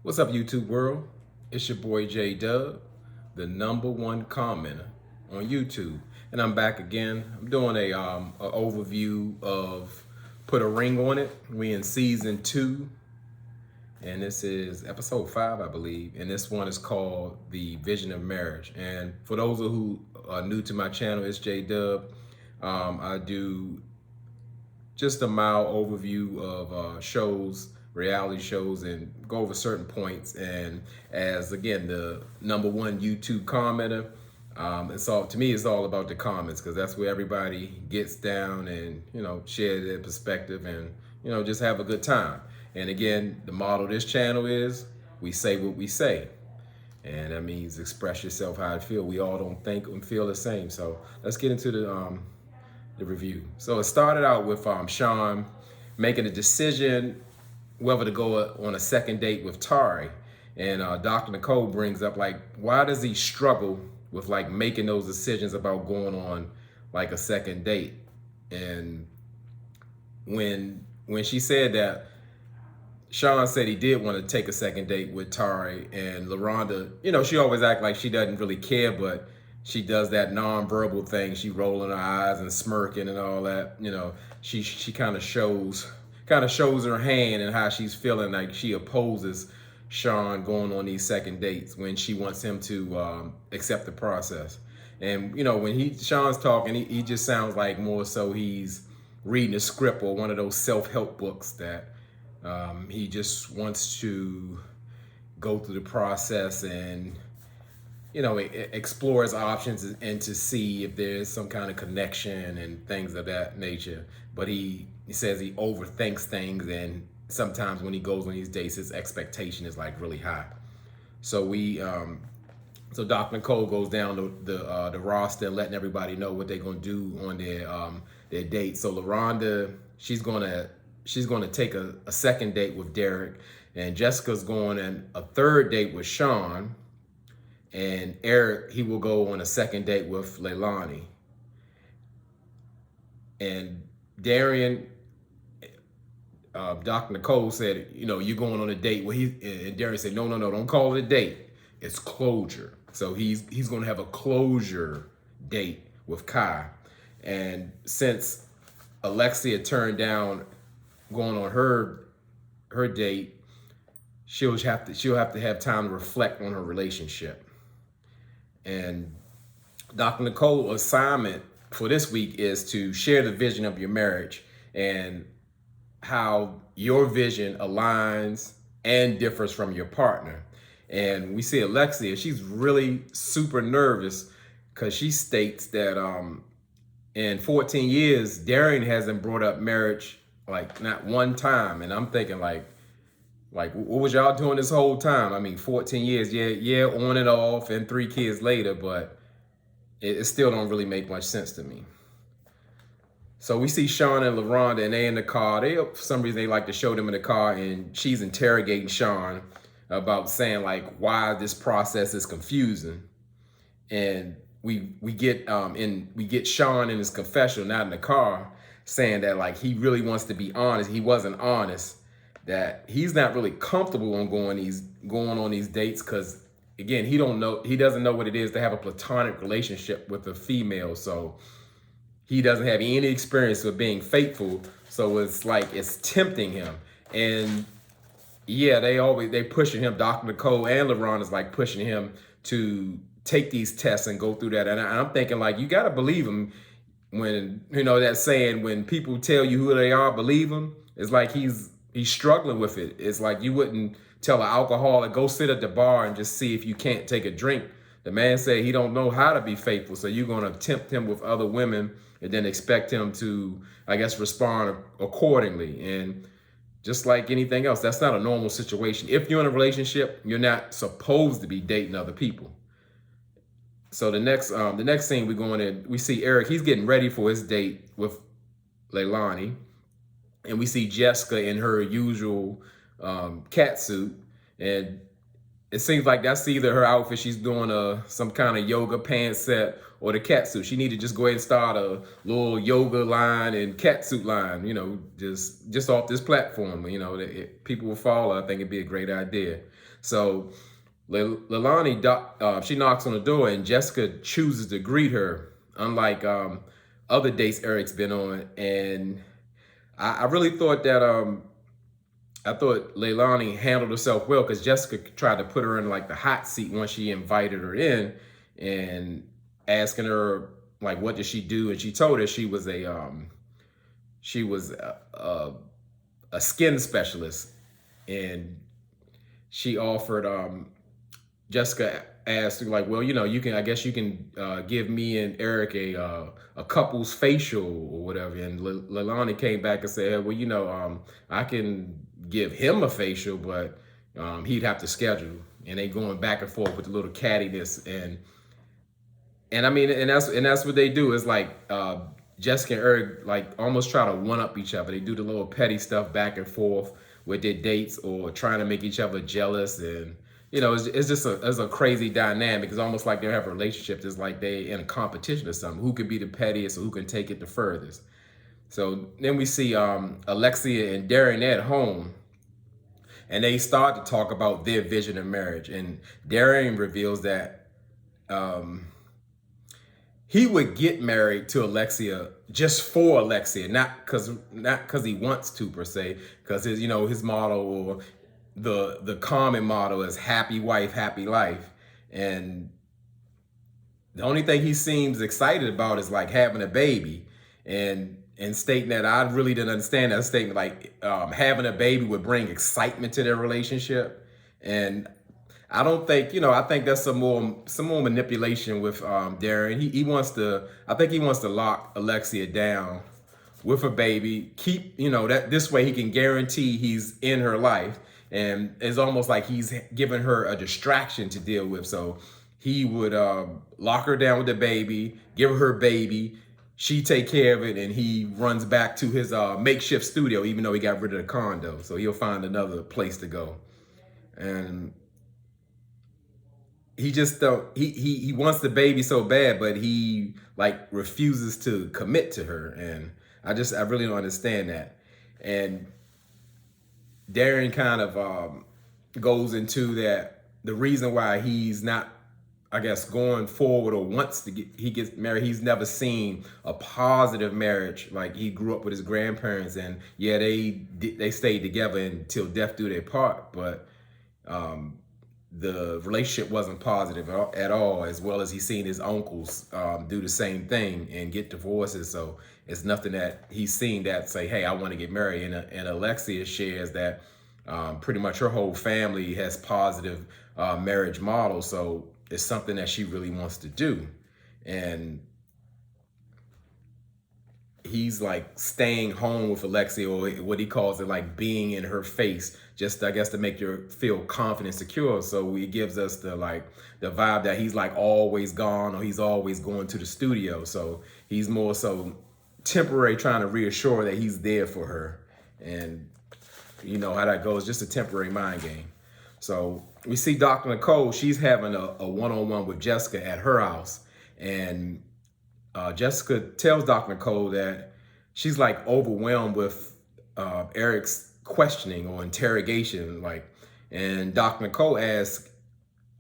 What's up, YouTube world? It's your boy J Dub, the #1 commenter on YouTube, and I'm back again. I'm doing a overview of Put a Ring on It. We in season 2, and this is episode 5, I believe. And this one is called The Vision of Marriage. And for those who are new to my channel, it's J Dub. I do just a mild overview of reality shows, and go over certain points. And as again, the #1 YouTube commenter, to me, it's all about the comments, because that's where everybody gets down and share their perspective and just have a good time. And again, the motto of this channel is we say what we say. And that means express yourself how you feel. We all don't think and feel the same. So let's get into the review. So it started out with Sean making a decision whether to go on a second date with Tari. And Dr. Nicole brings up, like, why does he struggle with like making those decisions about going on like a second date? And when she said that, Sean said he did want to take a second date with Tari, and LaRonda, she always act like she doesn't really care, but she does that non-verbal thing. She rolling her eyes and smirking and all that. She kind of shows her hand and how she's feeling, like she opposes Sean going on these second dates when she wants him to accept the process. And when Sean's talking, he just sounds like more so he's reading a script or one of those self-help books that he just wants to go through the process and explore his options and to see if there's some kind of connection and things of that nature. But he says he overthinks things, and sometimes when he goes on these dates, his expectation is like really high. So so Dr. Nicole goes down the roster, letting everybody know what they're gonna do on their date. So LaRonda, she's gonna take a second date with Darren, and Jessica's going on a third date with Sean. And Eric, he will go on a second date with Leilani. And Darren, Dr. Nicole said, you're going on a date. And Darren said, no, don't call it a date. It's closure. So he's going to have a closure date with Kai. And since Alexia turned down going on her date, she'll have to have time to reflect on her relationship. And Dr. Nicole's assignment for this week is to share the vision of your marriage and how your vision aligns and differs from your partner. And we see Alexia, she's really super nervous because she states that in 14 years, Darren hasn't brought up marriage like not one time. And I'm thinking like what was y'all doing this whole time? I mean, 14 years, yeah, on and off, and 3 kids later, but it still don't really make much sense to me. So we see Sean and LaRonda, and they in the car. For some reason, they like to show them in the car, and she's interrogating Sean about saying like why this process is confusing. And we get Sean in his confessional, not in the car, saying that like he really wants to be honest. He wasn't honest. That he's not really comfortable on going on these dates because, again, he doesn't know what it is to have a platonic relationship with a female. So he doesn't have any experience with being faithful. So it's like it's tempting him. And yeah, they pushing him. Dr. Nicole and LaRon is like pushing him to take these tests and go through that. And I'm thinking like, you got to believe him when, that saying, when people tell you who they are, believe them. It's like he's struggling with it. It's like you wouldn't tell an alcoholic, go sit at the bar and just see if you can't take a drink. The man said he don't know how to be faithful. So you're going to tempt him with other women and then expect him to, I guess, respond accordingly. And just like anything else, that's not a normal situation. If you're in a relationship, you're not supposed to be dating other people. So the next scene we see Eric, he's getting ready for his date with Leilani. And we see Jessica in her usual cat suit. And it seems like that's either her outfit. She's doing some kind of yoga pants set or the cat suit. She need to just go ahead and start a little yoga line and cat suit line. Just off this platform. People will follow. I think it'd be a great idea. So Leilani, she knocks on the door and Jessica chooses to greet her, unlike other dates Eric's been on. And I really thought that I thought Leilani handled herself well because Jessica tried to put her in like the hot seat once she invited her in and asking her like what did she do, and she told her she was a skin specialist, and she offered Jessica asked like, well, I guess you can give me and Eric a couple's facial or whatever. And Leilani came back and said, well, I can give him a facial, but he'd have to schedule. And they going back and forth with a little cattiness, and I mean, and that's what they do. Is like Jessica and Eric like almost try to one up each other. They do the little petty stuff back and forth with their dates or trying to make each other jealous, and it's just a crazy dynamic. It's almost like they have a relationship. It's like they in a competition or something. Who can be the pettiest or who can take it the furthest? So then we see Alexia and Darren at home, and they start to talk about their vision of marriage. And Darren reveals that he would get married to Alexia just for Alexia, not because he wants to per se, because his motto or the common motto is happy wife, happy life. And the only thing he seems excited about is like having a baby, and stating that I really didn't understand that statement. Like having a baby would bring excitement to their relationship, and I don't think I think that's some more manipulation with Darren. I think he wants to lock Alexia down with a baby. Keep that this way he can guarantee he's in her life. And it's almost like he's giving her a distraction to deal with. So he would lock her down with the baby, give her baby, she take care of it, and he runs back to his makeshift studio, even though he got rid of the condo. So he'll find another place to go. And he just don't he wants the baby so bad, but he like refuses to commit to her. And I really don't understand that. And Darren kind of goes into that the reason why he's not, I guess, going forward or wants to get married. He's never seen a positive marriage. Like he grew up with his grandparents, and yeah, they stayed together until death do their part. But the relationship wasn't positive at all. As well as he's seen his uncles do the same thing and get divorces. So it's nothing that he's seen that say, hey, I want to get married. And Alexia shares that pretty much her whole family has positive marriage models. So it's something that she really wants to do. And he's like staying home with Alexia, or what he calls it, like being in her face, just I guess to make her feel confident, secure. So he gives us the vibe that he's like always gone, or he's always going to the studio. So he's more so temporary, trying to reassure that he's there for her. And you know how that goes, just a temporary mind game. So we see Dr. Nicole, she's having a one-on-one with Jessica at her house. And Jessica tells Dr. Nicole that she's like overwhelmed with Eric's questioning or interrogation. And Dr. Nicole asks,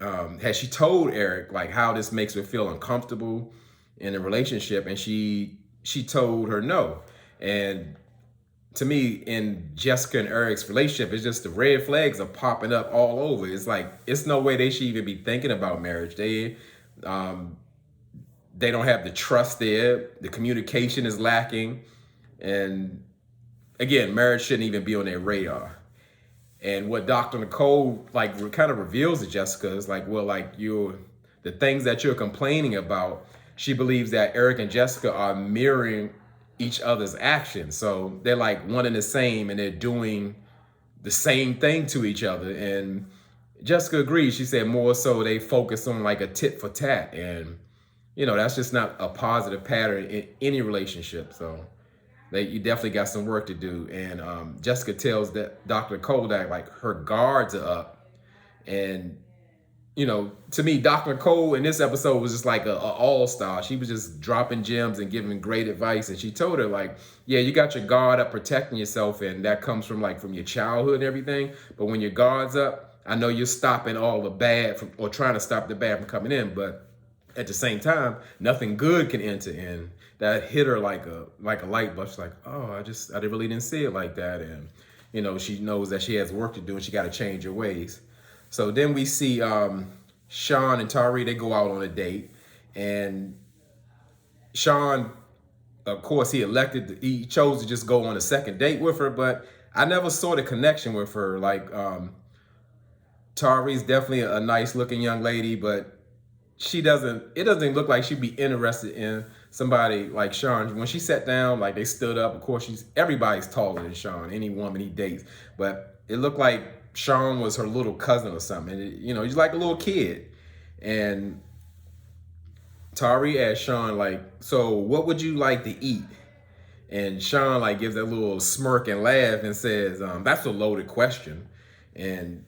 has she told Eric like how this makes her feel uncomfortable in a relationship? And she told her no. And to me, in Jessica and Eric's relationship, it's just the red flags are popping up all over. It's like, it's no way they should even be thinking about marriage. They don't have the trust there. The communication is lacking. And again, marriage shouldn't even be on their radar. And what Dr. Nicole like kind of reveals to Jessica is like, well, like the things that you're complaining about, she believes that Eric and Jessica are mirroring each other's actions. So they're like one and the same, and they're doing the same thing to each other. And Jessica agrees. She said more so they focus on like a tit for tat. And, that's just not a positive pattern in any relationship. So you definitely got some work to do. And Jessica tells that Dr. Nicole that like her guards are up. And to me, Dr. Nicole in this episode was just like a all-star. She was just dropping gems and giving great advice. And she told her, like, yeah, you got your guard up protecting yourself, and that comes from your childhood and everything. But when your guard's up, I know you're stopping all the bad or trying to stop the bad from coming in. But at the same time, nothing good can enter in. That hit her like a light bulb. She's like, oh, I really didn't see it like that. And, she knows that she has work to do and she got to change her ways. So then we see Sean and Tari, they go out on a date. And Sean, of course, he chose to just go on a second date with her, but I never saw the connection with her. Like, Tari's definitely a nice looking young lady, but it doesn't look like she'd be interested in somebody like Sean. When she sat down, like they stood up, of course, everybody's taller than Sean, any woman he dates, but it looked like Sean was her little cousin or something. And he's like a little kid. And Tari asked Sean, like, so what would you like to eat? And Sean like gives that little smirk and laugh and says, that's a loaded question. And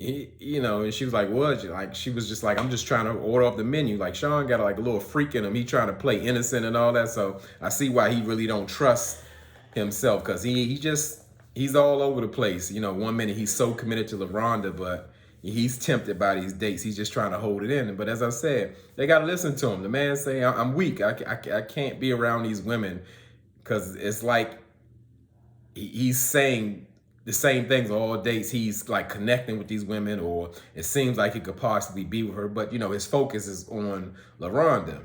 and she was like, what? Like, she was just like, I'm just trying to order off the menu. Like, Sean got like a little freak in him. He trying to play innocent and all that. So I see why he really don't trust himself, because he's all over the place. 1 minute he's so committed to LaRonda, but he's tempted by these dates. He's just trying to hold it in. But as I said, they got to listen to him. The man saying, I'm weak. I can't be around these women, because it's like he's saying the same things all dates. He's like connecting with these women, or it seems like he could possibly be with her. But, his focus is on LaRonda.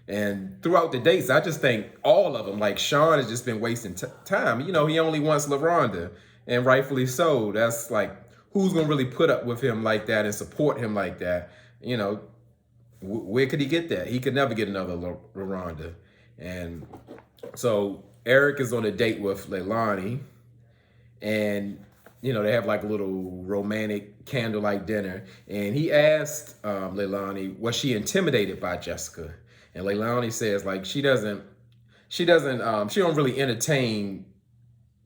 And throughout the dates, I just think all of them, like Sean has just been wasting time. He only wants LaRonda, and rightfully so. That's like, who's going to really put up with him like that and support him like that? Where could he get that? He could never get another LaRonda. And so Eric is on a date with Leilani, and they have like a little romantic candlelight dinner. And he asked Leilani, was she intimidated by Jessica? And Leilani says, like, she don't really entertain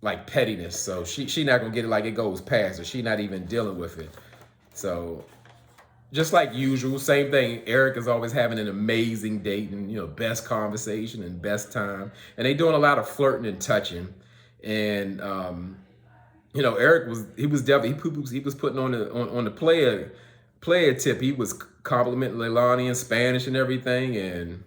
like pettiness. So she not gonna get it like it goes past her. She not even dealing with it. So just like usual, same thing. Eric is always having an amazing date and, best conversation and best time. And they doing a lot of flirting and touching. And, Eric was putting on the player tip. He was complimenting Leilani in Spanish and everything. And,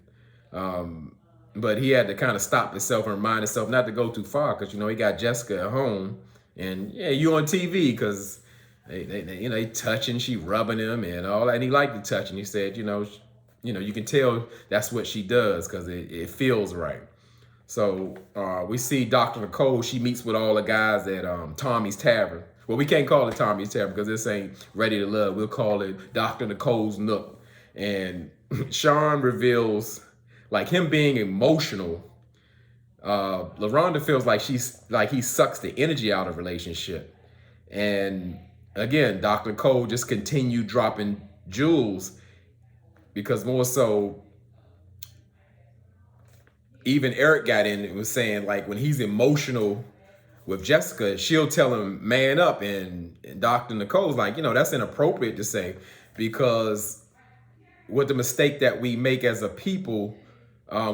but he had to kind of stop himself and remind himself not to go too far, because, he got Jessica at home. And yeah, you on TV, because they touching, she rubbing him and all that. And he liked the touch, and he said, you can tell that's what she does, because it feels right. So we see Dr. Nicole. She meets with all the guys at Tommy's Tavern. Well, we can't call it Tommy's Tavern because this ain't Ready to Love. We'll call it Dr. Nicole's Nook. And Sean reveals, like, him being emotional. LaRonda feels like he sucks the energy out of the relationship. And again, Dr. Cole just continued dropping jewels, because more so, even Eric got in and was saying, like, when he's emotional with Jessica, she'll tell him, man up. And Dr. Nicole's like, that's inappropriate to say, because with the mistake that we make as a people,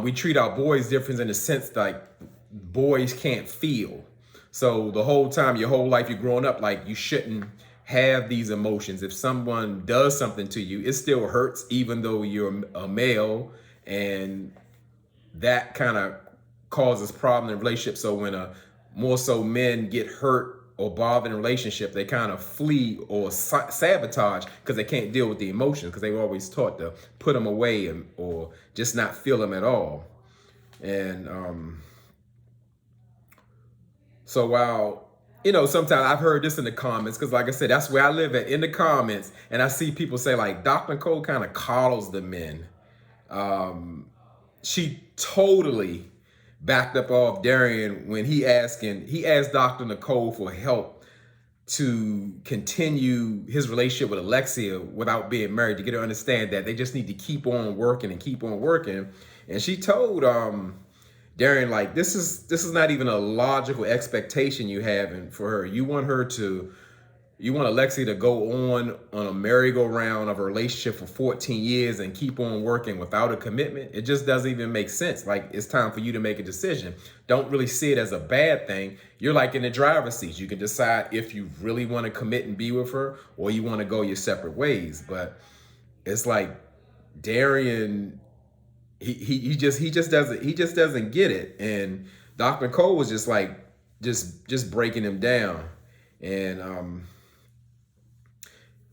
we treat our boys different, in the sense like boys can't feel. So the whole time, your whole life, you're growing up, like, you shouldn't have these emotions. If someone does something to you, it still hurts, even though you're a male, and that kind of causes problem in relationships. So when more so men get hurt or bothered in a relationship, they kind of flee or sabotage, because they can't deal with the emotions, because they were always taught to put them away or just not feel them at all. And so while, sometimes I've heard this in the comments, because like I said, that's where I live at, in the comments, and I see people say, like, Dr. Nicole kind of coddles the men. She totally backed up off Darren when he asked Dr. Nicole for help to continue his relationship with Alexia without being married, to get her to understand that they just need to keep on working and keep on working. And she told Darren, like, this is not even a logical expectation you have for her. You want her to You want Alexia to go on a merry-go-round of a relationship for 14 years and keep on working without a commitment? It just doesn't even make sense. Like, it's time for you to make a decision. Don't really see it as a bad thing. You're like in the driver's seat. You can decide if you really want to commit and be with her, or you want to go your separate ways. But it's like Darren, he just doesn't get it. And Dr. Cole was just like just breaking him down. And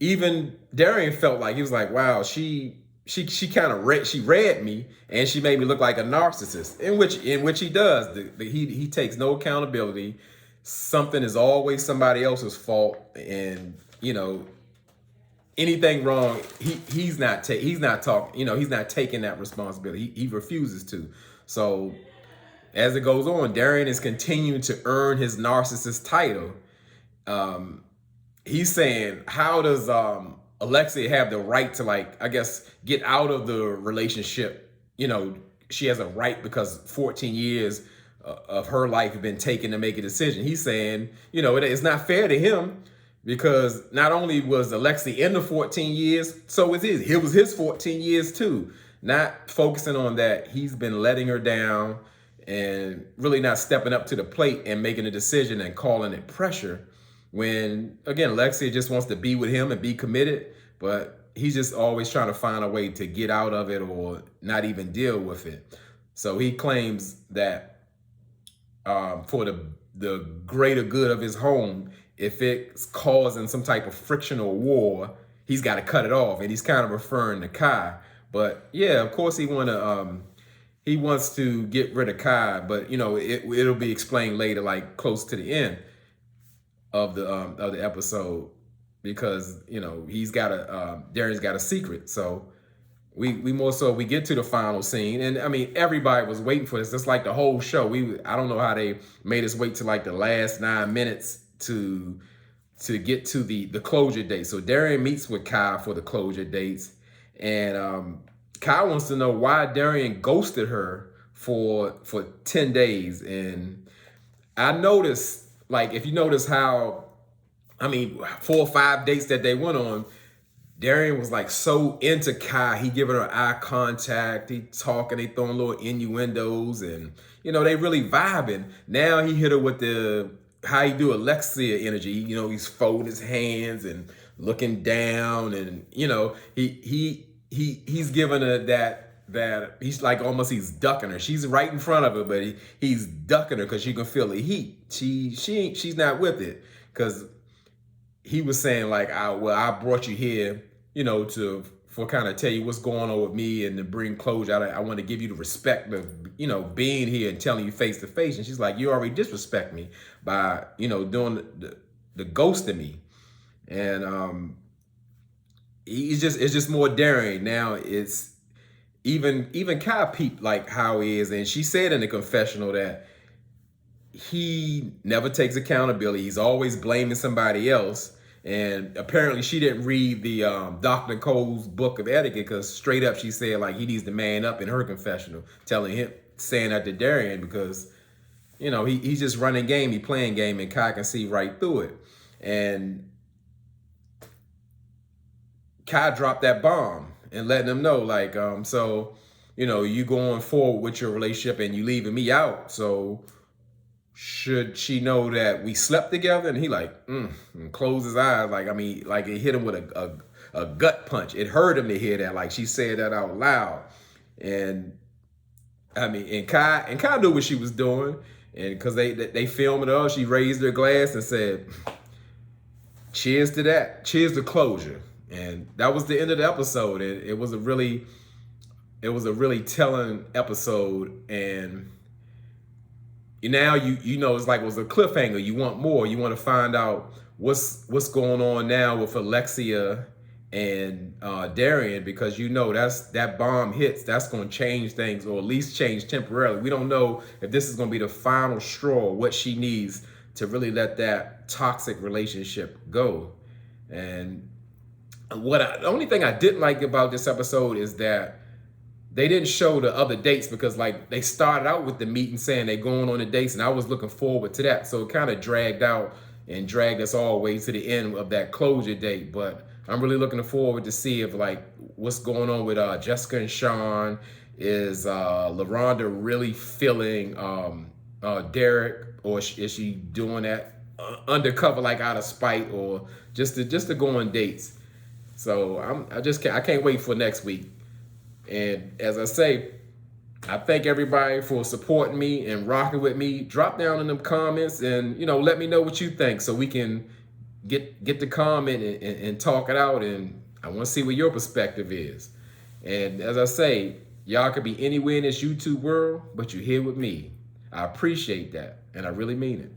even Darren felt like, he was like, wow, she kind of read me, and she made me look like a narcissist, in which he does. He takes no accountability. Something is always somebody else's fault, and anything wrong, he's not talking. He's not taking that responsibility. He refuses to. So as it goes on, Darren is continuing to earn his narcissist title. He's saying, how does Alexia have the right to, like, I guess, get out of the relationship? She has a right because 14 years of her life have been taken to make a decision. He's saying, it's not fair to him, because not only was Alexia in the 14 years, so was his. It was his 14 years too. Not focusing on that, he's been letting her down and really not stepping up to the plate and making a decision and calling it pressure. When, again, Alexia just wants to be with him and be committed, but he's just always trying to find a way to get out of it or not even deal with it. So he claims that for the greater good of his home, if it's causing some type of frictional war, he's got to cut it off. And he's kind of referring to Kai. But yeah, of course he wants to get rid of Kai, but it'll be explained later, like close to the end of the episode, because Darren's got a secret. So we get to the final scene, and I mean, everybody was waiting for this. Just like the whole show, I don't know how they made us wait to like the last 9 minutes to get to the closure date. So Darren meets with Kai for the closure dates, and Kai wants to know why Darren ghosted her for 10 days. And I noticed, like, if you notice how, 4 or 5 dates that they went on, Darren was like so into Kai. He giving her eye contact. He talking. They throwing little innuendos, and they really vibing. Now he hit her with how he do Alexia energy. He's folding his hands and looking down, and he's giving her that he's like, almost he's ducking her. She's right in front of her, but he's ducking her because you can feel the heat. She's not with it, because he was saying like, I brought you here, for kind of tell you what's going on with me and to bring closure. I want to give you the respect of being here and telling you face to face. And she's like, you already disrespect me by doing the ghosting me. And it's just more daring now. It's even Kai peeped like how he is, and she said in the confessional that he never takes accountability. He's always blaming somebody else. And apparently she didn't read the Dr. Cole's book of etiquette, because straight up she said like he needs to man up in her confessional, saying that to Darren, because he's just running game, he playing game, and Kai can see right through it. And Kai dropped that bomb and letting them know, like, so, you going forward with your relationship and you leaving me out. So should she know that we slept together? And he like, and closed his eyes. Like, like it hit him with a gut punch. It hurt him to hear that. Like, she said that out loud. And Kai knew what she was doing. And because they filmed it all, she raised her glass and said, cheers to that. Cheers to closure. And that was the end of the episode. It was a really telling episode. And now it's like it was a cliffhanger. You want more. You want to find out what's going on now with Alexia and Darren, because that bomb hits, that's going to change things, or at least change temporarily. We don't know if this is going to be the final straw, what she needs to really let that toxic relationship go. And the only thing I didn't like about this episode is that they didn't show the other dates, because like they started out with the meeting saying they going on the dates, and I was looking forward to that. So it kind of dragged out and dragged us all the way to the end of that closure date. But I'm really looking forward to see if like what's going on with Jessica and Sean. Is LaRonda really feeling Derek, or is she doing that undercover like out of spite, or just to go on dates? So I can't wait for next week. And as I say, I thank everybody for supporting me and rocking with me. Drop down in them comments and let me know what you think so we can get the comment and talk it out. And I want to see what your perspective is. And as I say, y'all could be anywhere in this YouTube world, but you're here with me. I appreciate that, and I really mean it.